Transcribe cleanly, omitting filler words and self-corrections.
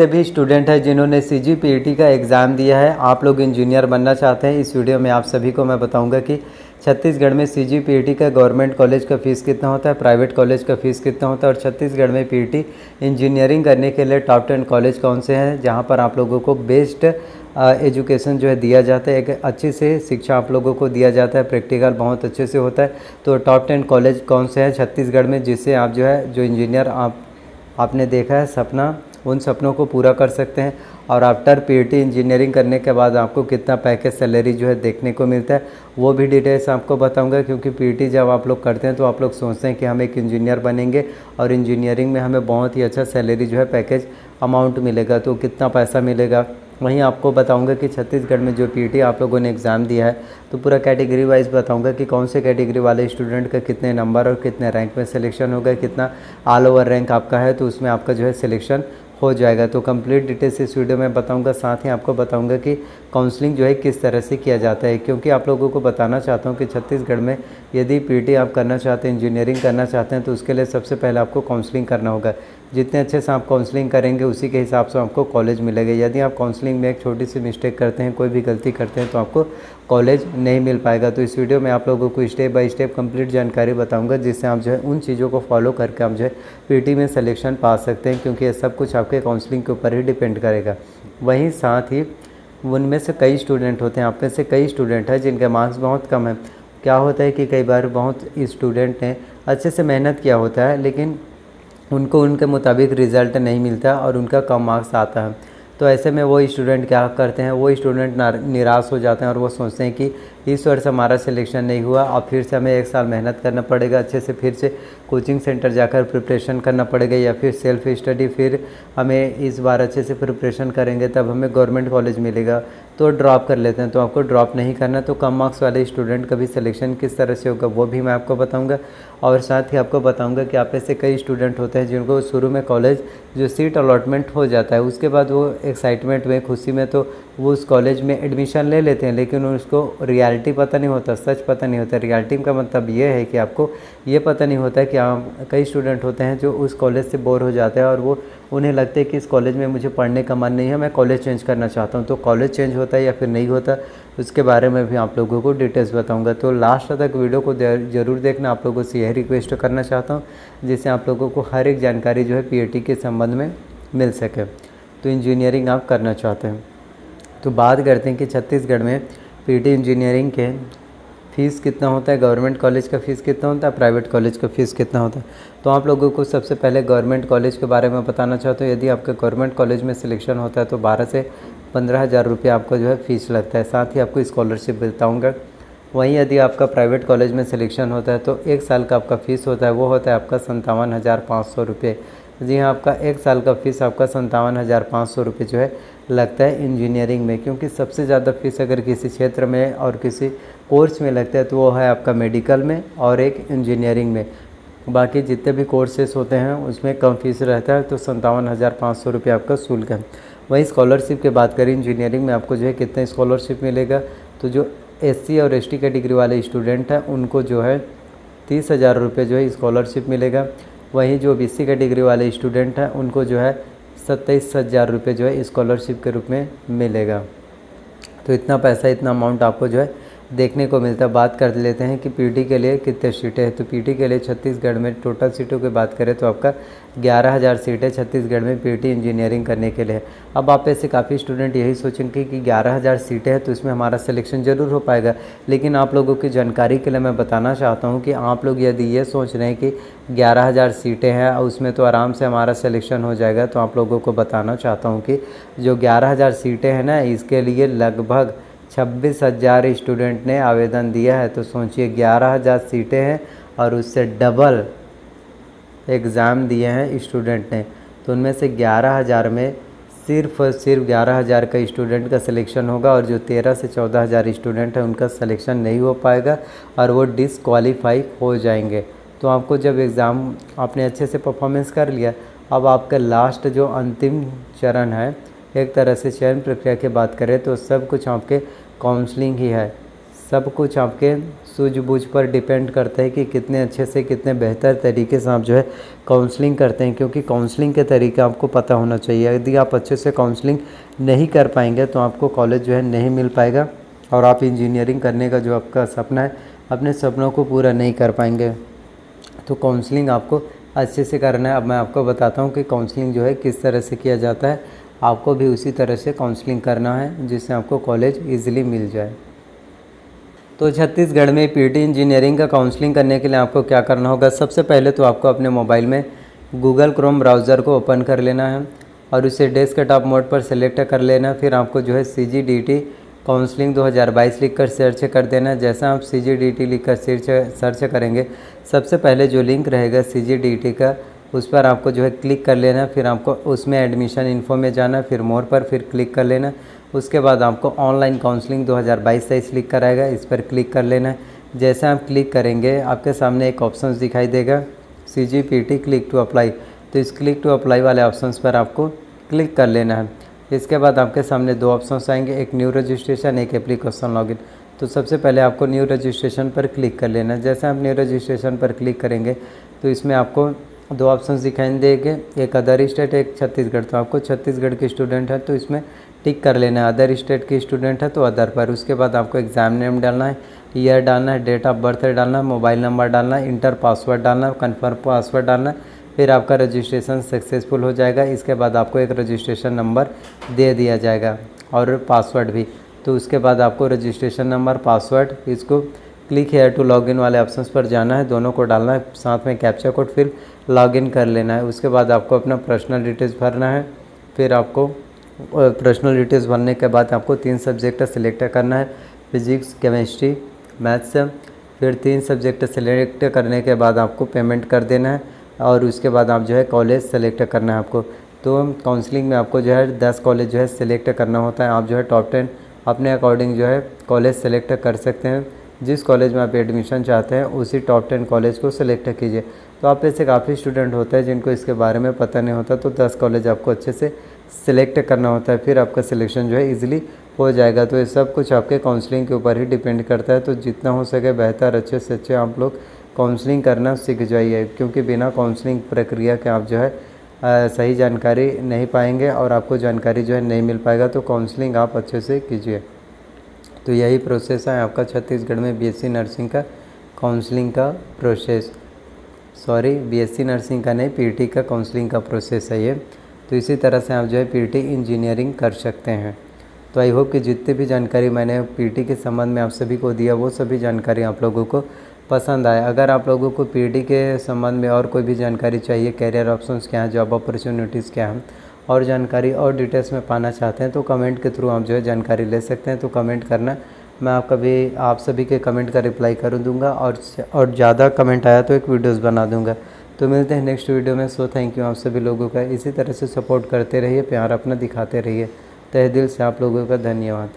भी स्टूडेंट हैं जिन्होंने CGPET का एग्ज़ाम दिया है, आप लोग इंजीनियर बनना चाहते हैं, इस वीडियो में आप सभी को मैं बताऊंगा कि छत्तीसगढ़ में CGPET का गवर्नमेंट कॉलेज का फ़ीस कितना होता है, प्राइवेट कॉलेज का फ़ीस कितना होता है और छत्तीसगढ़ में PET इंजीनियरिंग करने के लिए टॉप 10 कॉलेज कौन से हैं जहाँ पर आप लोगों को बेस्ट एजुकेशन जो है दिया जाता है, एक अच्छी से शिक्षा आप लोगों को दिया जाता है, प्रैक्टिकल बहुत अच्छे से होता है। तो टॉप 10 कॉलेज कौन से हैं छत्तीसगढ़ में जिससे आप जो है जो इंजीनियर आपने देखा है सपना, उन सपनों को पूरा कर सकते हैं। और आफ्टर PET इंजीनियरिंग करने के बाद आपको कितना पैकेज सैलरी जो है देखने को मिलता है वो भी डिटेल्स आपको बताऊंगा, क्योंकि PET जब आप लोग करते हैं तो आप लोग सोचते हैं कि हम एक इंजीनियर बनेंगे और इंजीनियरिंग में हमें बहुत ही अच्छा सैलरी जो है पैकेज अमाउंट मिलेगा, तो कितना पैसा मिलेगा वहीं आपको बताऊंगा कि छत्तीसगढ़ में जो PET आप लोगों ने एग्ज़ाम दिया है तो पूरा कैटेगरी वाइज बताऊंगा कि कौन से कैटेगरी वाले स्टूडेंट का कितने नंबर और कितने रैंक में सिलेक्शन होगा, कितना ऑल ओवर रैंक आपका है तो उसमें आपका जो है सिलेक्शन हो जाएगा। तो कंप्लीट डिटेल्स इस वीडियो में बताऊंगा, साथ ही आपको बताऊंगा कि काउंसलिंग जो है किस तरह से किया जाता है, क्योंकि आप लोगों को बताना चाहता हूं कि छत्तीसगढ़ में यदि PET आप करना चाहते हैं, इंजीनियरिंग करना चाहते हैं तो उसके लिए सबसे पहले आपको काउंसलिंग करना होगा। जितने अच्छे से आप काउंसलिंग करेंगे उसी के हिसाब से आपको कॉलेज मिलेगा। यदि आप काउंसलिंग में एक छोटी सी मिस्टेक करते हैं, कोई भी गलती करते हैं तो आपको कॉलेज नहीं मिल पाएगा। तो इस वीडियो में आप लोगों को स्टेप बाय स्टेप कंप्लीट जानकारी बताऊंगा, जिससे आप जो है उन चीज़ों को फॉलो करके आप जो है PET में सिलेक्शन पा सकते हैं, क्योंकि ये सब कुछ आपके काउंसलिंग के ऊपर ही डिपेंड करेगा। वहीं साथ ही उनमें से कई स्टूडेंट होते हैं, आप में से कई स्टूडेंट हैं जिनके मार्क्स बहुत कम है। क्या होता है कि कई बार बहुत स्टूडेंट ने अच्छे से मेहनत किया होता है लेकिन उनको उनके मुताबिक रिज़ल्ट नहीं मिलता और उनका कम मार्क्स आता है। तो ऐसे में वो स्टूडेंट क्या करते हैं, वो स्टूडेंट निराश हो जाते हैं और वो सोचते हैं कि इस वर्ष हमारा सिलेक्शन नहीं हुआ, अब फिर से हमें एक साल मेहनत करना पड़ेगा, अच्छे से फिर से कोचिंग सेंटर जाकर प्रिपरेशन करना पड़ेगा या फिर सेल्फ स्टडी, फिर हमें इस बार अच्छे से प्रिपरेशन करेंगे तब हमें गवर्नमेंट कॉलेज मिलेगा, तो ड्रॉप कर लेते हैं। तो आपको ड्रॉप नहीं करना। तो कम मार्क्स वाले स्टूडेंट का भी सिलेक्शन किस तरह से होगा वो भी मैं आपको बताऊँगा। और साथ ही आपको बताऊँगा कि आप में से कई स्टूडेंट होते हैं जिनको शुरू में कॉलेज जो सीट अलॉटमेंट हो जाता है उसके बाद वो एक्साइटमेंट में, खुशी में तो वो उस कॉलेज में एडमिशन ले लेते हैं, लेकिन उसको रियलिटी पता नहीं होता, सच पता नहीं होता। रियलिटी का मतलब ये है कि आपको ये पता नहीं होता कि कई स्टूडेंट होते हैं जो उस कॉलेज से बोर हो जाते हैं और वो उन्हें लगता है कि इस कॉलेज में मुझे पढ़ने का मन नहीं है, मैं कॉलेज चेंज करना चाहता हूँ। तो कॉलेज चेंज होता है या फिर नहीं होता उसके बारे में भी आप लोगों को डिटेल्स बताऊँगा। तो लास्ट तक वीडियो को ज़रूर देखना। आप लोगों से यही रिक्वेस्ट करना चाहता हूँ जिससे आप लोगों को हर एक जानकारी जो है PET के संबंध में मिल सके। तो इंजीनियरिंग आप करना चाहते हैं तो बात करते हैं कि छत्तीसगढ़ में PET इंजीनियरिंग के फ़ीस कितना होता है, गवर्नमेंट कॉलेज का फ़ीस कितना होता है, प्राइवेट कॉलेज का फ़ीस कितना होता है। तो आप लोगों को सबसे पहले गवर्नमेंट कॉलेज के बारे में बताना चाहता हूँ। यदि आपका गवर्नमेंट कॉलेज में सिलेक्शन होता है तो 12 से 15 हज़ार रुपये आपको जो है फ़ीस लगता है, साथ ही आपको स्कॉलरशिप बताऊँगा। वहीं यदि आपका प्राइवेट कॉलेज में सिलेक्शन होता है तो 1 साल का आपका फ़ीस होता है, वो होता है आपका 57,500 रुपये। जी हाँ, आपका 1 साल का फ़ीस आपका 57,500 रुपये जो है लगता है इंजीनियरिंग में, क्योंकि सबसे ज़्यादा फ़ीस अगर किसी क्षेत्र में और किसी कोर्स में लगता है तो वो है आपका मेडिकल में और एक इंजीनियरिंग में। बाकी जितने भी कोर्सेस होते हैं उसमें कम फीस रहता है, तो 57,500 रुपये आपका शुल्क है। वहीं स्कॉलरशिप की बात करें, इंजीनियरिंग में आपको जो है कितना स्कॉलरशिप मिलेगा, तो जो SC और ST कैटेगरी वाले स्टूडेंट हैं उनको जो है 30,000 रुपये जो है स्कॉलरशिप मिलेगा। वहीं जो BC कैटेगरी वाले स्टूडेंट हैं उनको जो है 27,000 रुपये जो है स्कॉलरशिप के रूप में मिलेगा। तो इतना पैसा, इतना अमाउंट आपको जो है देखने को मिलता है। बात कर लेते हैं कि PET के लिए कितने सीटें हैं। तो PET के लिए छत्तीसगढ़ में टोटल सीटों की बात करें तो आपका 11,000 सीटें छत्तीसगढ़ में PET इंजीनियरिंग करने के लिए। अब आप ऐसे काफ़ी स्टूडेंट यही सोचेंगे कि 11,000 सीटें हैं तो इसमें हमारा सिलेक्शन ज़रूर हो पाएगा, लेकिन आप लोगों की जानकारी के लिए मैं बताना चाहता हूँ कि आप लोग यदि ये सोच रहे हैं कि 11,000 सीटें हैं और उसमें तो आराम से हमारा सिलेक्शन हो जाएगा, तो आप लोगों को बताना चाहता हूँ कि जो 11,000 सीटें हैं ना, इसके लिए लगभग 26,000 स्टूडेंट ने आवेदन दिया है। तो सोचिए 11,000 सीटें हैं और उससे डबल एग्ज़ाम दिए हैं स्टूडेंट ने, तो उनमें से 11,000 में सिर्फ और सिर्फ 11,000 का स्टूडेंट का सिलेक्शन होगा और जो 13 से 14,000 स्टूडेंट हैं उनका सिलेक्शन नहीं हो पाएगा और वो डिसक्वालीफाई हो जाएंगे। तो आपको जब एग्ज़ाम आपने अच्छे से परफॉर्मेंस कर लिया, अब आपका लास्ट जो अंतिम चरण है, एक तरह से चयन प्रक्रिया की बात करें तो सब कुछ आपके काउंसलिंग ही है। सब कुछ आपके सूझबूझ पर डिपेंड करता है कि कितने अच्छे से कितने बेहतर तरीके से आप जो है काउंसलिंग करते हैं, क्योंकि काउंसलिंग के तरीके आपको पता होना चाहिए। यदि आप अच्छे से काउंसलिंग नहीं कर पाएंगे तो आपको कॉलेज जो है नहीं मिल पाएगा और आप इंजीनियरिंग करने का जो आपका सपना है अपने सपनों को पूरा नहीं कर पाएंगे। तो काउंसलिंग आपको अच्छे से करना है। अब मैं आपको बताता हूँ कि काउंसलिंग जो है किस तरह से किया जाता है। आपको भी उसी तरह से काउंसलिंग करना है जिससे आपको कॉलेज ईजिली मिल जाए। तो छत्तीसगढ़ में पीटी इंजीनियरिंग का काउंसलिंग करने के लिए आपको क्या करना होगा, सबसे पहले तो आपको अपने मोबाइल में गूगल क्रोम ब्राउज़र को ओपन कर लेना है और उसे डेस्कटॉप मोड पर सेलेक्ट कर लेना। फिर आपको जो है CGDT काउंसलिंग 2022 लिखकर सर्च कर देना। जैसा आप CGDT लिखकर सर्च करेंगे, सबसे पहले जो लिंक रहेगा CGDT का उस पर आपको जो है क्लिक कर लेना। फिर आपको उसमें एडमिशन इन्फो में जाना, फिर मोर पर फिर क्लिक कर लेना। उसके बाद आपको ऑनलाइन काउंसलिंग 2022-23 लिख कर आएगा, इस पर क्लिक कर लेना। जैसे आप क्लिक करेंगे आपके सामने एक ऑप्शन दिखाई देगा CGPT क्लिक टू अप्लाई। तो इस क्लिक टू अप्लाई वाले ऑप्शंस पर आपको क्लिक कर लेना है। इसके बाद आपके सामने दो ऑप्शंस आएंगे, एक न्यू रजिस्ट्रेशन, एक एप्लीकेशन लॉगिन। तो सबसे पहले आपको न्यू रजिस्ट्रेशन पर क्लिक कर लेना है। जैसे आप न्यू रजिस्ट्रेशन पर क्लिक करेंगे तो इसमें आपको दो ऑप्शंस दिखाई देंगे, एक अदर स्टेट, एक छत्तीसगढ़। तो आपको छत्तीसगढ़ के स्टूडेंट है तो इसमें टिक कर लेना है, अदर स्टेट के स्टूडेंट है तो अदर पर। उसके बाद आपको एग्ज़ाम नेम डालना है, ईयर डालना है, डेट ऑफ बर्थ डालना है, मोबाइल नंबर डालना है, इंटर पासवर्ड डालना है, कन्फर्म पासवर्ड डालना है। फिर आपका रजिस्ट्रेशन सक्सेसफुल हो जाएगा। इसके बाद आपको एक रजिस्ट्रेशन नंबर दे दिया जाएगा और पासवर्ड भी। तो उसके बाद आपको रजिस्ट्रेशन नंबर, पासवर्ड, इसको क्लिक हेयर टू लॉगिन वाले ऑप्शंस पर जाना है, दोनों को डालना है, साथ में कैप्चा कोड, फिर लॉगिन कर लेना है। उसके बाद आपको अपना पर्सनल डिटेल्स भरना है। फिर आपको पर्सनल डिटेल्स भरने के बाद आपको 3 सब्जेक्ट सेलेक्ट करना है, फिजिक्स, केमिस्ट्री, मैथ्स। फिर 3 सब्जेक्ट सेलेक्ट करने के बाद आपको पेमेंट कर देना है और उसके बाद आप जो है कॉलेज सेलेक्ट करना है आपको। तो काउंसलिंग में आपको जो है 10 कॉलेज जो है सेलेक्ट करना होता है। आप जो है टॉप 10 अपने अकॉर्डिंग जो है कॉलेज सेलेक्ट कर सकते हैं। जिस कॉलेज में आप एडमिशन चाहते हैं उसी टॉप 10 कॉलेज को सिलेक्ट कीजिए। तो आप में से काफ़ी स्टूडेंट होते हैं जिनको इसके बारे में पता नहीं होता, तो 10 कॉलेज आपको अच्छे से सिलेक्ट करना होता है, फिर आपका सिलेक्शन जो है इजीली हो जाएगा। तो ये सब कुछ आपके काउंसलिंग के ऊपर ही डिपेंड करता है। तो जितना हो सके बेहतर अच्छे से अच्छे आप लोग काउंसलिंग करना सीख जाइए, क्योंकि बिना काउंसलिंग प्रक्रिया के आप जो है सही जानकारी नहीं पाएंगे और आपको जानकारी जो है नहीं मिल पाएगा। तो काउंसलिंग आप अच्छे से कीजिए। तो यही प्रोसेस है आपका छत्तीसगढ़ में BSc नर्सिंग का काउंसलिंग का प्रोसेस, सॉरी BSc नर्सिंग का नहीं, PT का काउंसलिंग का प्रोसेस है ये। तो इसी तरह से आप जो है PT इंजीनियरिंग कर सकते हैं। तो आई होप कि जितनी भी जानकारी मैंने PT के संबंध में आप सभी को दिया वो सभी जानकारी आप लोगों को पसंद आए। अगर आप लोगों को PT के संबंध में और कोई भी जानकारी चाहिए, कैरियर ऑप्शंस क्या हैं, जॉब अपॉर्चुनिटीज़ क्या हैं, और जानकारी और डिटेल्स में पाना चाहते हैं तो कमेंट के थ्रू आप जो है जानकारी ले सकते हैं। तो कमेंट करना, मैं आप सभी के कमेंट का रिप्लाई कर दूंगा और ज़्यादा कमेंट आया तो एक वीडियोस बना दूंगा। तो मिलते हैं नेक्स्ट वीडियो में। सो थैंक यू आप सभी लोगों का, इसी तरह से सपोर्ट करते रहिए, प्यार अपना दिखाते रहिए। तहे दिल से आप लोगों का धन्यवाद।